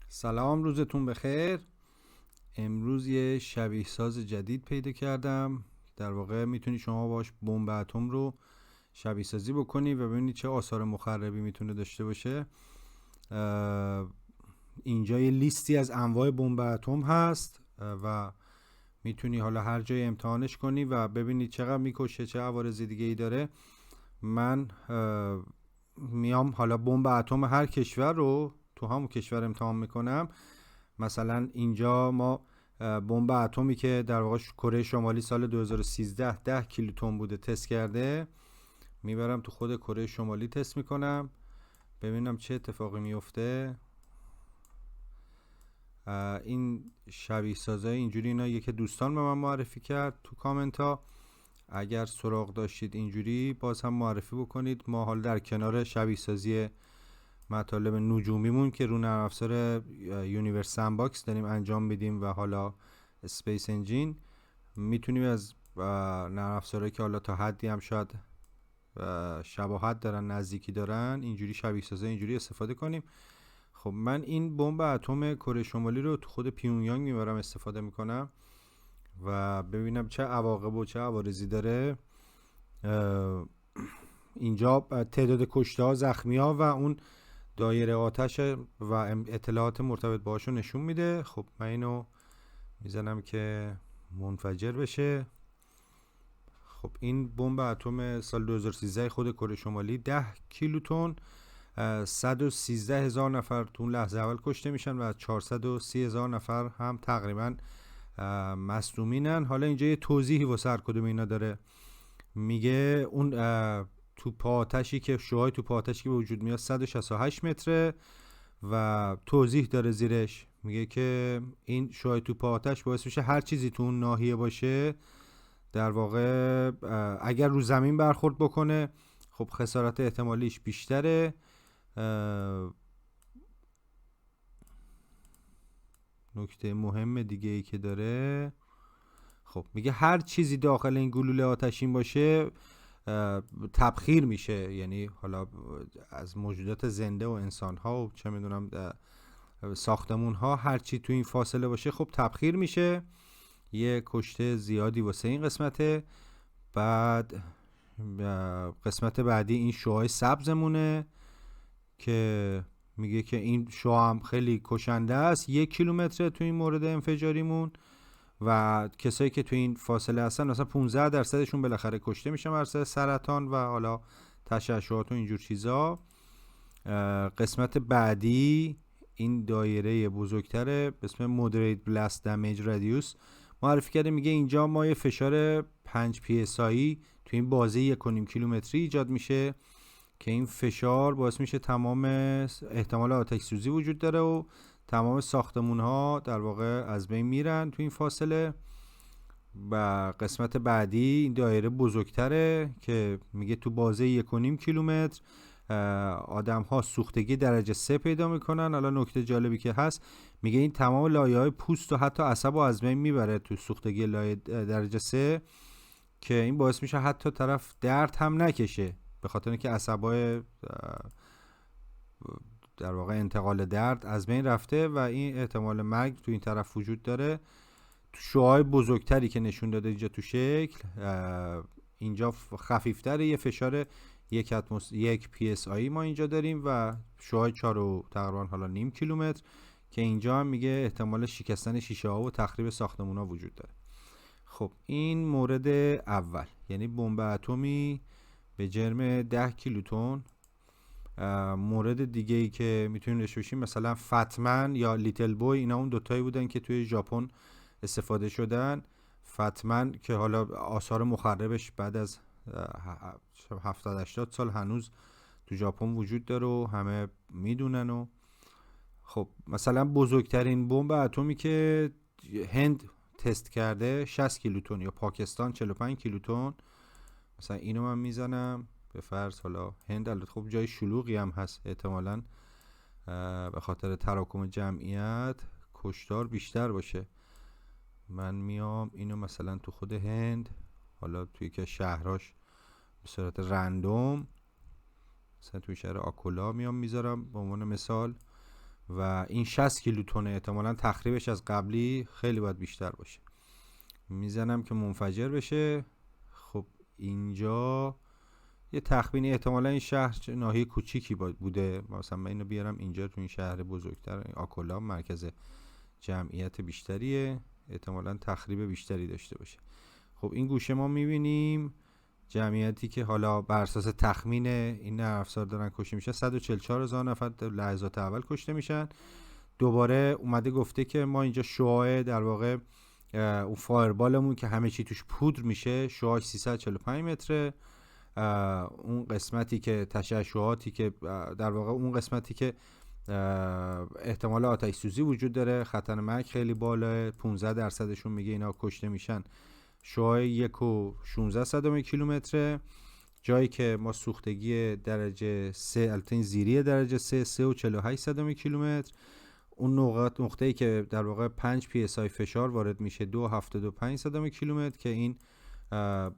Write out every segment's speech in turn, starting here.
سلام، روزتون بخیر. امروز یه شبیه ساز جدید پیدا کردم. در واقع میتونی شما باش بمب اتم رو شبیه سازی بکنی و ببینید چه آثار مخربی میتونه داشته باشه. اینجا یه لیستی از انواع بمب اتم هست و میتونی حالا هر جای امتحانش کنی و ببینید چقدر میکشه، چه عوارض دیگه ای داره. من میام حالا بمب اتم هر کشور رو تو همون کشور امتحان میکنم. مثلا اینجا ما بمب اتمی که در واقع کره شمالی سال 2013 10 کیلوتن بوده تست کرده، میبرم تو خود کره شمالی تست میکنم ببینم چه اتفاقی میفته. این شبیه سازای اینجوری اینا یک دوستان به من معرفی کرد تو کامنت ها. اگر سراغ داشتید اینجوری باز هم معرفی بکنید. ما حال در کنار شبیه سازی مطالب نجومیمون که رو نرم افزار یونیورس سندباکس داریم انجام میدیم و حالا اسپیس انجین، میتونیم از نرم افزارهایی که حالا تا حدی هم شاید شباهت دارن، نزدیکی دارن، اینجوری شبیه سازی اینجوری استفاده کنیم. خب من این بمب اتم کره شمالی رو تو خود پیونگیانگ میبرم استفاده میکنم و ببینم چه عواقب و چه عوارضی داره. اینجا تعداد کشته ها، زخمی ها و اون دایره آتش و اطلاعات مرتبط باهاشو نشون میده. خب من اینو میزنم که منفجر بشه. خب این بمب اتم سال 2013 خود کره شمالی 10 کیلوتن، 113,000 نفر تو اون لحظه اول کشته میشن و 430,000 نفر هم تقریبا مصدومینن. حالا اینجا یه توضیحی واسه هر کدوم اینا داره. میگه اون توپ آتشی که شعاع توپ آتشی که به وجود میاد 168 متره و توضیح داره زیرش. میگه که این شعاع توپ آتش باعث میشه هر چیزی تو اون ناحیه باشه در واقع اگر رو زمین برخورد بکنه خب خسارت احتمالیش بیشتره. نکته مهم دیگه ای که داره، خب میگه هر چیزی داخل این گلوله آتشین باشه تبخیر میشه، یعنی حالا از موجودات زنده و انسان ها و چه میدونم ساختمون ها، هر چی تو این فاصله باشه خب تبخیر میشه. یه کشته زیادی واسه این قسمته. بعد قسمت بعدی این شعاع سبزمونه که میگه که این شعاع هم خیلی کشنده است. 1 کیلومتر تو این مورد انفجاریمون و کسایی که تو این فاصله هستن مثلا 15% بالاخره کشته میشن بر اثر سرطان و حالا تشعشعات و اینجور چیزا. قسمت بعدی این دایره بزرگتره به اسم Moderate Blast Damage Radius معرفی کرده. میگه اینجا ما یه فشار 5 PSI تو این بازه 1.5 کیلومتری ایجاد میشه که این فشار باعث میشه تمام احتمال آتش سوزی وجود داره و تمام ساختمون ها در واقع از بین میرن تو این فاصله. و قسمت بعدی این دایره بزرگتره که میگه تو بازه 1.5 کیلومتر آدم ها سوختگی درجه 3 پیدا میکنن. حالا نکته جالبی که هست میگه این تمام لایه های پوست و حتی عصب رو از بین میبره تو سوختگی لایه درجه 3 که این باعث میشه حتی طرف درد هم نکشه به خاطر اینکه عصبای در واقع انتقال درد از بین رفته و این احتمال مرگ تو این طرف وجود داره. تو شعاع بزرگتری که نشون داده اینجا تو شکل، اینجا خفیفتره، یه فشار 1 PSI ما اینجا داریم و شعاع 4 تقریبا حالا نیم کیلومتر که اینجا هم میگه احتمال شکستن شیشه ها و تخریب ساختمون ها وجود داره. خب این مورد اول، یعنی بمب اتمی به جرم 10 کیلوتن. مورد دیگه ای که میتونیم داشته باشیم مثلا فتمن یا لیتل بوی، اینا اون دوتایی بودن که توی ژاپن استفاده شدن. فتمن که حالا آثار مخربش بعد از 70-80 سال هنوز تو ژاپن وجود داره و همه میدونن. و خب مثلا بزرگترین بمب اتمی که هند تست کرده 60 کیلوتن یا پاکستان 45 کیلوتن. مثلا اینو من میزنم به فرض، حالا هند البته خب جای شلوغی هم هست احتمالاً به خاطر تراکم جمعیت کشتار بیشتر باشه. من میام اینو مثلا تو خود هند حالا توی که شهراش به صورت رندوم، مثلا توی شهر آکولا میام میذارم به عنوان مثال، و این 60 کیلوتونه، احتمالاً تخریبش از قبلی خیلی باید بیشتر باشه. میزنم که منفجر بشه. خب اینجا یه تخمینی، احتمالاً این شهر ناحیه کوچیکی بوده، مثلا من اینو بیارم اینجا تو این شهر بزرگتر آکولا مرکز جمعیت بیشتریه، احتمالاً تخریب بیشتری داشته باشه. خب این گوشه ما میبینیم جمعیتی که حالا بر اساس تخمین این نرم افزار دارن کشته میشن 144,000 نفر در لحظات اول کشته میشن. دوباره اومده گفته که ما اینجا شعاع در واقع اون فایربالمون که همه چی توش پودر میشه شعاعش 345 متره. اون قسمتی که تشعشعاتی که در واقع اون قسمتی که احتمال آتش سوزی وجود داره، خطر مرگ خیلی بالاه، 15% میگه اینا کشته میشن، شعاع 1.16 کیلومتره. جایی که ما سوختگی درجه 3، البته این زیری درجه 3.48 کیلومتر. اون نقطه‌ای که در واقع 5 PSI فشار وارد میشه 2.75 کیلومتر که این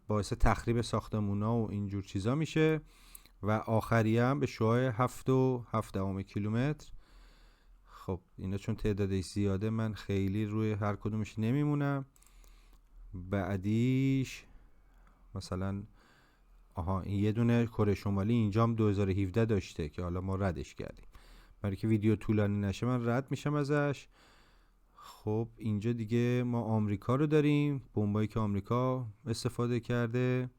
باعث تخریب ساختمونا و اینجور چیزا میشه، و آخری هم به شعاع 7.7 کیلومتر. خب اینا چون تعدادش زیاده من خیلی روی هر کدومش نمیمونم. بعدیش مثلا این یه دونه کره شمالی اینجا هم 2017 داشته که حالا ما ردش کردیم، برای که ویدیو طولانی نشه من رد میشم ازش. خب اینجا دیگه ما آمریکا رو داریم، بمبایی که آمریکا استفاده کرده،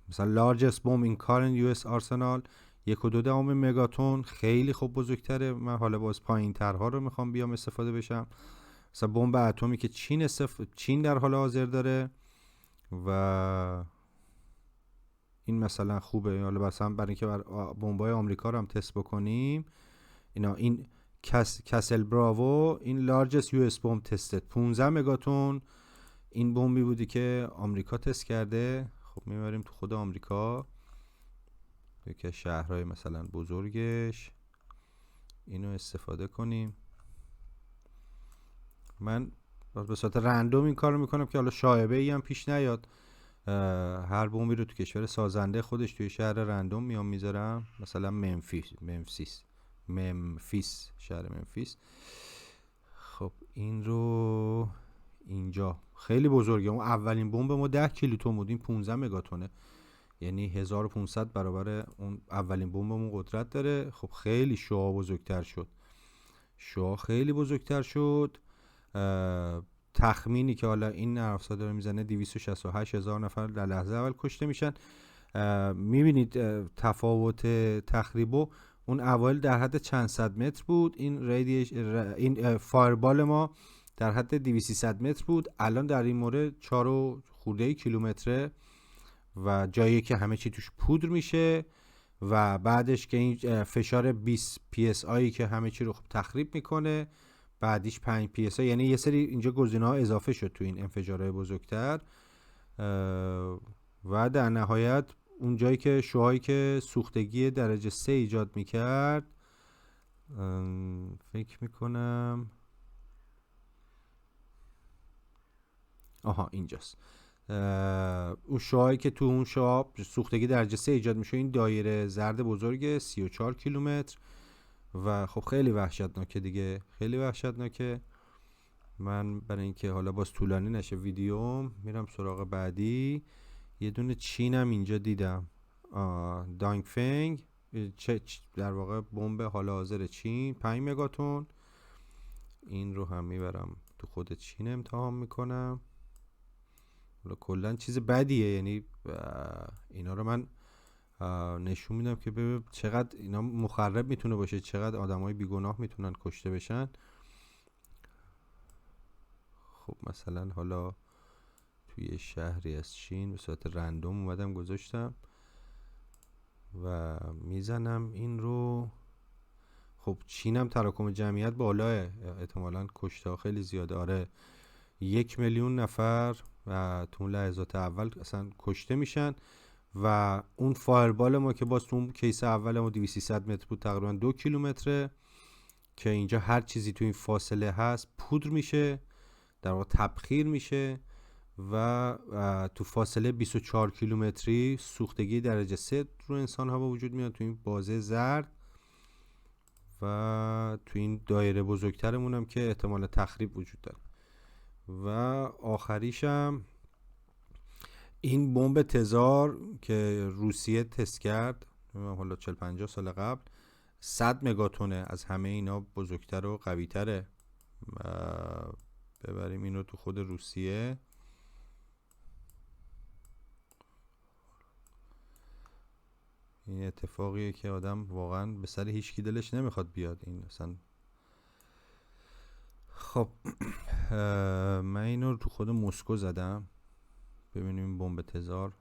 مثلا largest bomb in current US arsenal 1.2 مگاتن، خیلی خوب بزرگتره. من حالا باز پایین ترها رو میخوام بیام استفاده بشم، مثلا بمب اتمی که چین در حال حاضر داره، و این مثلا خوبه. حالا مثلا برای اینکه بمبای آمریکا رو هم تست بکنیم، این کسل براوو این لارجست یو اس بمب تستد 15 مگاتن، این بمبی بودی که آمریکا تست کرده. خب میبریم تو خود آمریکا، یکی از شهرهای مثلا بزرگش اینو استفاده کنیم. من به صورت رندوم این کارو میکنم که حالا شایبه ای هم پیش نیاد. هر بمبی رو تو کشور سازنده خودش توی شهر رندوم میام میذارم، مثلا ممفیس، شهر ممفیس. خب این رو اینجا خیلی بزرگه، اون اولین بمب ما 10 کیلوتن بود، این 15 مگاتونه، یعنی 1500 برابر اون اولین بمبمون قدرت داره. خب خیلی شعاع بزرگتر شد، شعاع خیلی بزرگتر شد. تخمینی که حالا این نرم افزار داره میزنه 268,000 نفر در لحظه اول کشته میشن. میبینید تفاوت تخریبو، اون اوایل در حد چند صد متر بود، این فایربال ما در حد 200 متر بود، الان در این مورد 4 خورده کیلومتره، و جایی که همه چی توش پودر میشه، و بعدش که این فشار 20 PSI که همه چی رو خب تخریب میکنه، بعدیش 5 PSI، یعنی یه سری اینجا گزینه‌ها اضافه شد تو این انفجارهای بزرگتر. و در نهایت اون جایی که شعاعی که سوختگی درجه 3 ایجاد میکرد، فکر میکنم اینجاست. اون شعاعی که تو اون شعاع سوختگی درجه 3 ایجاد میشه، این دایره زرد بزرگ 34 کیلومتر، و خب خیلی وحشتناکه دیگه، خیلی وحشتناکه. من برای اینکه حالا باز طولانی نشه ویدیوم میرم سراغ بعدی. یه دونه چینم اینجا دیدم، دانگفنگ، در واقع بمب حال حاضر چین 5 مگاتن. این رو هم میبرم تو خود چین امتحان میکنم. حالا کلا چیز بدیه، یعنی اینا رو من نشون میدم که ببین چقدر اینا مخرب میتونه باشه، چقدر آدمای بیگناه میتونن کشته بشن. خب مثلا حالا توی شهری از چین به صورت رندوم اومدم گذاشتم و میزنم این رو. خب چین هم تراکم جمعیت بالاه، احتمالاً کشته خیلی زیاده. آره 1,000,000 نفر و تو لحظات اول اصلا کشته میشن، و اون فایربال ما که باز تو اون کیس اول ما 200 متر بود، تقریبا 2 کیلومتره، که اینجا هر چیزی تو این فاصله هست پودر میشه، در واقع تبخیر میشه، و تو فاصله 24 کیلومتری سوختگی درجه 3 رو انسان ها به وجود میاد تو این بازه زرد و تو این دایره بزرگترمون هم که احتمال تخریب وجود داره. و آخریشم این بمب تزار که روسیه تست کرد حالا 40-50 سال قبل، 100 مگاتونه، از همه اینا بزرگتر و قوی‌تره. ببریم اینو تو خود روسیه. این اتفاقیه که آدم واقعا به سر هیچ کی دلش نمیخواد بیاد این اصلا. خب من اینو تو خود مسکو زدم، ببینیم بمب تزار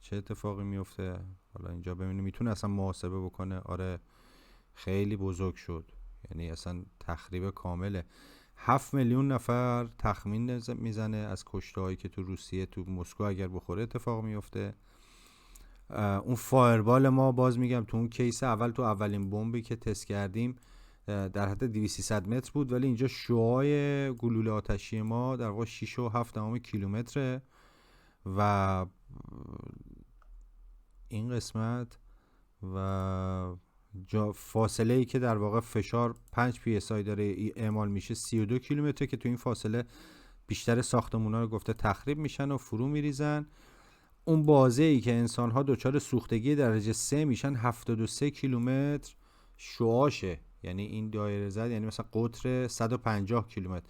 چه اتفاقی میفته. حالا اینجا ببینیم میتونه اصلا محاسبه بکنه. آره خیلی بزرگ شد، یعنی اصلا تخریب کامله. 7 میلیون نفر تخمین میزنه از کشته‌هایی که تو روسیه تو مسکو اگر بخوره اتفاق میفته. اون فایربال ما باز میگم تو اون کیس اول، تو اولین بمبی که تست کردیم در حد 200 متر بود، ولی اینجا شعاع گلوله آتشی ما در واقع 6.7 کیلومتره و این قسمت و فاصله ای که در واقع فشار 5 PSI داره اعمال میشه 32 کیلومتره که تو این فاصله بیشتر ساختمونا رو گفته تخریب میشن و فرو میریزن. اون بازه ای که انسان ها دچار سوختگی درجه 3 میشن 73 کیلومتر شعاعشه، یعنی این دایره زد یعنی مثلا قطر 150 کیلومتر،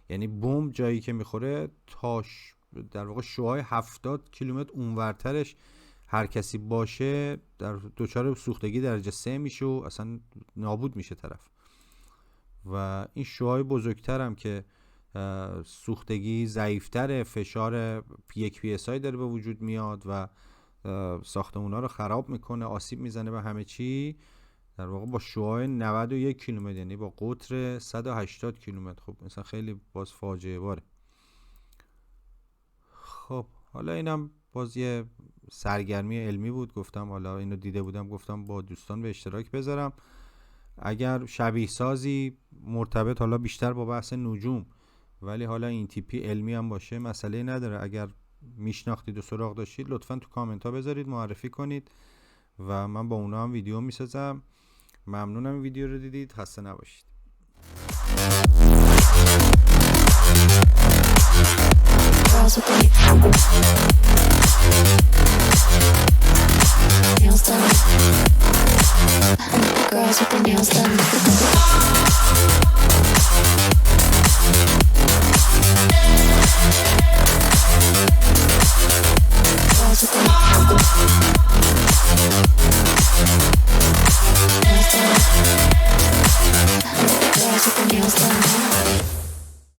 یعنی بمب جایی که میخوره تاش در واقع شعاع 70 کیلومتر اونورترش هر کسی باشه در دچار سوختگی درجه 3 میشه و اصلا نابود میشه طرف. و این شعاع بزرگتر هم که سوختگی ضعیفتره، فشار 1 PSI داره به وجود میاد و ساختمونا رو خراب میکنه، آسیب میزنه به همه چی، در واقع با شعاع 91 کیلومتر یعنی با قطر 180 کیلومتر. خب مثلا خیلی باز فاجعه باره. خب حالا اینم باز یه سرگرمی علمی بود، گفتم حالا اینو دیده بودم گفتم با دوستان به اشتراک بذارم. اگر شبیه سازی مرتبط حالا بیشتر با بحث نجوم ولی حالا این تیپی علمی هم باشه مسئله نداره، اگر میشناختید و سراغ داشتید لطفا تو کامنت ها بذارید، معرفی کنید و من با اونا هم ویدیو میسازم. ممنونم این ویدیو رو دیدید، خسته نباشید. Girls with their nails done.